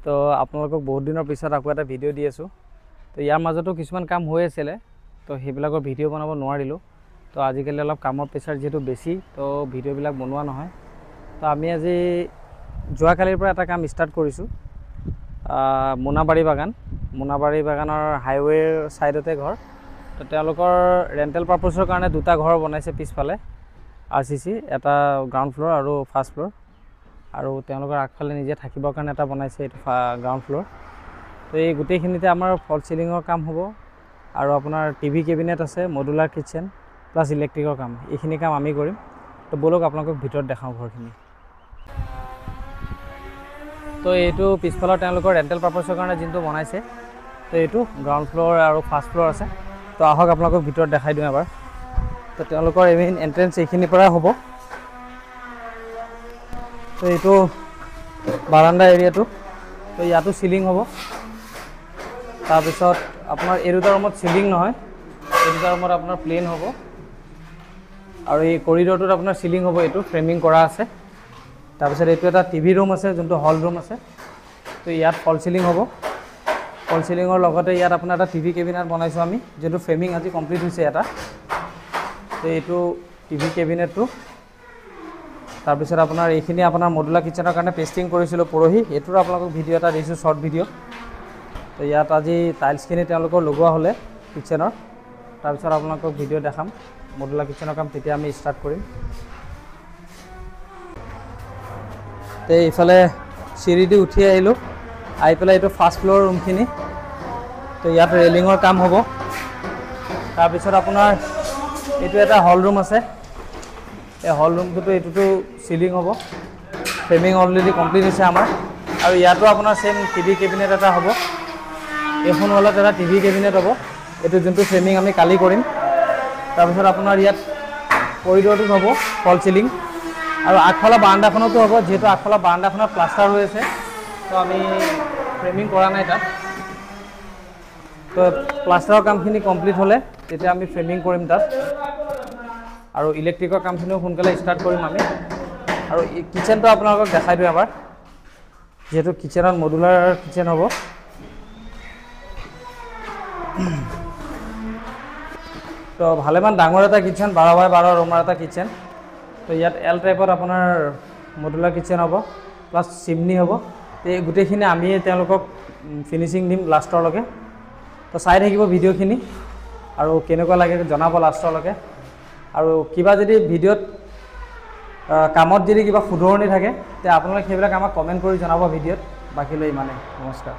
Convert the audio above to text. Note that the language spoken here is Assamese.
তো আপোনালোকক বহুত দিনৰ পিছত আকৌ এটা ভিডিঅ' দি আছোঁ। তো ইয়াৰ মাজতো কিছুমান কাম হৈ আছিলে, তো সেইবিলাকৰ ভিডিঅ' বনাব নোৱাৰিলোঁ। তো আজিকালি অলপ কামৰ প্ৰেছাৰ যিহেতু বেছি, তো ভিডিঅ'বিলাক বনোৱা নহয়। তো আমি আজি যোৱাকালিৰ পৰা এটা কাম ষ্টাৰ্ট কৰিছোঁ। মোনাবাৰী বাগানৰ হাইৱেৰ ছাইডতে ঘৰ। তো তেওঁলোকৰ ৰেণ্টেল পাৰপ'জৰ কাৰণে দুটা ঘৰ বনাইছে পিছফালে, RCC, এটা গ্ৰাউণ্ড ফ্ল'ৰ আৰু ফাৰ্ষ্ট ফ্ল'ৰ, আৰু তেওঁলোকৰ আগফালে নিজে থাকিবৰ কাৰণে এটা বনাইছে, এইটো গ্ৰাউণ্ড ফ্ল'ৰ। তো এই গোটেইখিনিতে আমাৰ ফল চিলিঙৰ কাম হ'ব, আৰু আপোনাৰ টিভি কেবিনেট আছে, মডুলাৰ কিটচেন প্লাছ ইলেক্ট্ৰিকৰ কাম, এইখিনি কাম আমি কৰিম। তো ব'লক আপোনালোকক ভিতৰত দেখাওঁ ঘৰখিনি। তো এইটো পিছফালৰ তেওঁলোকৰ ৰেণ্টেল পাৰপ'জৰ কাৰণে যোনটো বনাইছে, তো এইটো গ্ৰাউণ্ড ফ্ল'ৰ আৰু ফাৰ্ষ্ট ফ্ল'ৰ আছে। তো আহক আপোনালোকক ভিতৰত দেখাই দিওঁ এবাৰ। তো তেওঁলোকৰ মেইন এণ্ট্ৰেঞ্চ এইখিনিৰ পৰাই হ'ব। তো এইটো বাৰাণ্ডা এৰিয়াটো, তো ইয়াতো চিলিং হ'ব। তাৰপিছত আপোনাৰ এই দুটা ৰুমত চিলিং নহয়, এই দুটা ৰুমত আপোনাৰ প্লেইন হ'ব। আৰু এই কৰিডৰটোত আপোনাৰ চিলিং হ'ব, এইটো ফ্ৰেমিং কৰা আছে। তাৰপিছত এইটো এটা টিভি ৰুম আছে, যোনটো হল ৰুম আছে। তো ইয়াত ফল চিলিং হ'ব। ফল চিলিঙৰ লগতে ইয়াত আপোনাৰ এটা টিভি কেবিনেট বনাইছোঁ আমি, যোনটো ফ্ৰেমিং আজি কমপ্লিট হৈছে এটা। তো এইটো টিভি কেবিনেটটো। তাৰপিছত আপোনাৰ এইখিনি আপোনাৰ মডুলাৰ কিটচেনৰ কাৰণে পেষ্টিং কৰিছিলোঁ পৰহি, এইটোৰ আপোনালোকক ভিডিঅ' এটা দিছোঁ, শ্বৰ্ট ভিডিঅ'। তো ইয়াত আজি টাইলছখিনি তেওঁলোকৰ লগোৱা হ'লে কিটচেনৰ, তাৰপিছত আপোনালোকক ভিডিঅ' দেখাম মডুলাৰ কিটচেনৰ কাম, তেতিয়া আমি ষ্টাৰ্ট কৰিম। তো এইফালে চিৰি দি উঠি আহিলোঁ, আহি পেলাই এইটো ফাৰ্ষ্ট ফ্ল'ৰ ৰুমখিনি। তো ইয়াত ৰেলিঙৰ কাম হ'ব। তাৰপিছত আপোনাৰ এইটো এটা হল ৰুম আছে, এই হল ৰুমটোতো এইটোতো চিলিং হ'ব, ফ্ৰেমিং অলৰেডি কমপ্লিট হৈছে আমাৰ। আৰু ইয়াতো আপোনাৰ ছেম টিভি কেবিনেট এটা হ'ব, এইখন হলত এটা টিভি কেবিনেট হ'ব, এইটো যোনটো ফ্ৰেমিং আমি কালি কৰিম। তাৰপিছত আপোনাৰ ইয়াত কৰিডৰটোত হ'ব ফল চিলিং, আৰু আগফালৰ বাৰাণ্ডাখনতো হ'ব, যিহেতু আগফালৰ বাৰাণ্ডাখনত প্লাষ্টাৰ হৈ আছে, তো আমি ফ্ৰেমিং কৰা নাই তাত। তো প্লাষ্টাৰৰ কামখিনি কমপ্লিট হ'লে তেতিয়া আমি ফ্ৰেমিং কৰিম তাত, আৰু ইলেক্ট্ৰিকৰ কামখিনিও সোনকালে ষ্টাৰ্ট কৰিম আমি। আৰু কিটচেনটো আপোনালোকক দেখাই দিওঁ এবাৰ, যিহেতু কিটচেনত মডুলাৰ কিটচেন হ'ব। তো ভালেমান ডাঙৰ এটা কিটচেন, 12x12 ৰুমৰ এটা কিটচেন। তো ইয়াত এল টাইপত আপোনাৰ মডুলাৰ কিটচেন হ'ব, প্লাছ চিমনি হ'ব। তো এই গোটেইখিনি আমিয়ে তেওঁলোকক ফিনিচিং দিম লাষ্টৰলৈকে। তো চাই থাকিব ভিডিঅ'খিনি, আৰু কেনেকুৱা লাগে জনাব লাষ্টৰলৈকে। আৰু কিবা যদি ভিডিঅ'ত কামত যদি কিবা শুধৰণি থাকে, তেতিয়া আপোনালোকে সেইবিলাক আমাক কমেণ্ট কৰি জনাব ভিডিঅ'ত। বাকীলৈ ইমানেই, নমস্কাৰ।